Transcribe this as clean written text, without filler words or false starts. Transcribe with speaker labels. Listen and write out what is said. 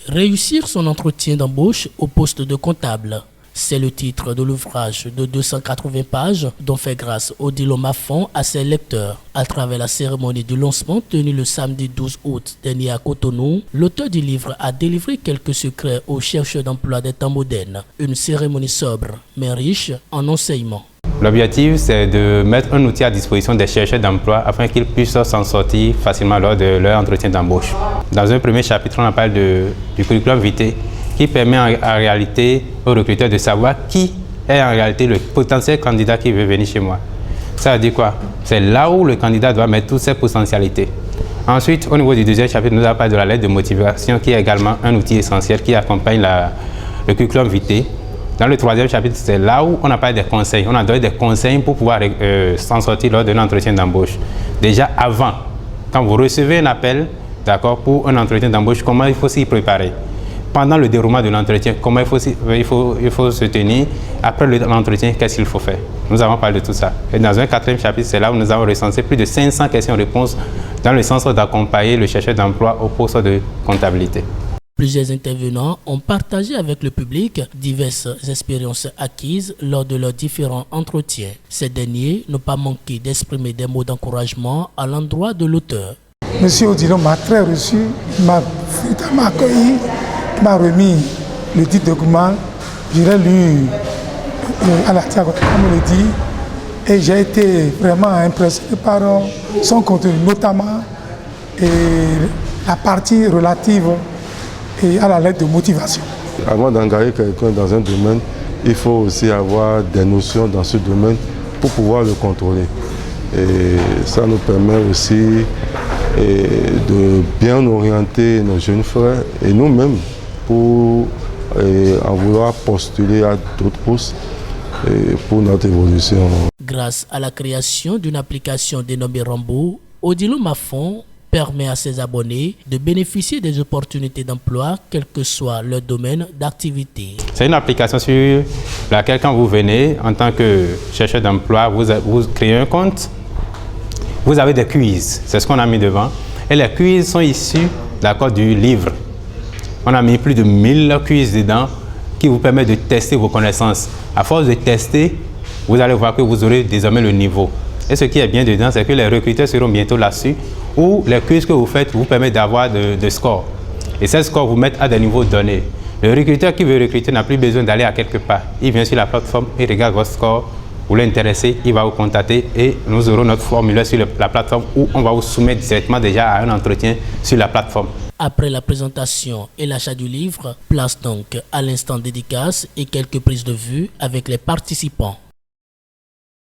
Speaker 1: Réussir son entretien d'embauche au poste de comptable. C'est le titre de l'ouvrage de 280 pages dont fait grâce Odilo Mafon à ses lecteurs. À travers la cérémonie du lancement tenue le samedi 12 août dernier à Cotonou, l'auteur du livre a délivré quelques secrets aux chercheurs d'emploi des temps modernes. Une cérémonie sobre mais riche en enseignements.
Speaker 2: L'objectif, c'est de mettre un outil à disposition des chercheurs d'emploi afin qu'ils puissent s'en sortir facilement lors de leur entretien d'embauche. Dans un premier chapitre, on parle du curriculum vitae qui permet en réalité aux recruteurs de savoir qui est en réalité le potentiel candidat qui veut venir chez moi. Ça veut dire quoi? C'est là où le candidat doit mettre toutes ses potentialités. Ensuite, au niveau du deuxième chapitre, nous allons parler de la lettre de motivation qui est également un outil essentiel qui accompagne le curriculum vitae. Dans le troisième chapitre, c'est là où on a parlé des conseils. On a donné des conseils pour pouvoir s'en sortir lors de l'entretien d'embauche. Déjà avant, quand vous recevez un appel, d'accord, pour un entretien d'embauche, comment il faut s'y préparer. Pendant le déroulement de l'entretien, comment il faut se tenir. Après l'entretien, qu'est-ce qu'il faut faire. Nous avons parlé de tout ça. Et dans un quatrième chapitre, c'est là où nous avons recensé plus de 500 questions-réponses dans le sens d'accompagner le chercheur d'emploi au poste de comptabilité.
Speaker 1: Plusieurs intervenants ont partagé avec le public diverses expériences acquises lors de leurs différents entretiens. Ces derniers n'ont pas manqué d'exprimer des mots d'encouragement à l'endroit de l'auteur.
Speaker 3: Monsieur Odilo m'a très reçu, il m'a accueilli, il m'a remis le dit document. Je l'ai lu à la Tiago, comme on le dit, et j'ai été vraiment impressionné par son contenu, notamment la partie relative et à la lettre de motivation.
Speaker 4: Avant d'engager quelqu'un dans un domaine, il faut aussi avoir des notions dans ce domaine pour pouvoir le contrôler. Et ça nous permet aussi de bien orienter nos jeunes frères et nous-mêmes pour en vouloir postuler à d'autres postes pour notre évolution.
Speaker 1: Grâce à la création d'une application dénommée Rambo, Odilo Mafon permet à ses abonnés de bénéficier des opportunités d'emploi, quel que soit leur domaine d'activité.
Speaker 2: C'est une application sur laquelle, quand vous venez en tant que chercheur d'emploi, vous créez un compte, vous avez des quiz, c'est ce qu'on a mis devant. Et les quiz sont issus du livre. On a mis plus de 1000 quiz dedans qui vous permettent de tester vos connaissances. À force de tester, vous allez voir que vous aurez désormais le niveau. Et ce qui est bien dedans, c'est que les recruteurs seront bientôt là-dessus, où les quiz que vous faites vous permettent d'avoir de scores. Et ces scores vous mettent à des niveaux donnés. Le recruteur qui veut recruter n'a plus besoin d'aller à quelque part. Il vient sur la plateforme, il regarde votre score, vous l'intéressez, il va vous contacter et nous aurons notre formulaire sur la plateforme où on va vous soumettre directement déjà à un entretien sur la plateforme.
Speaker 1: Après la présentation et l'achat du livre, place donc à l'instant dédicace et quelques prises de vue avec les participants.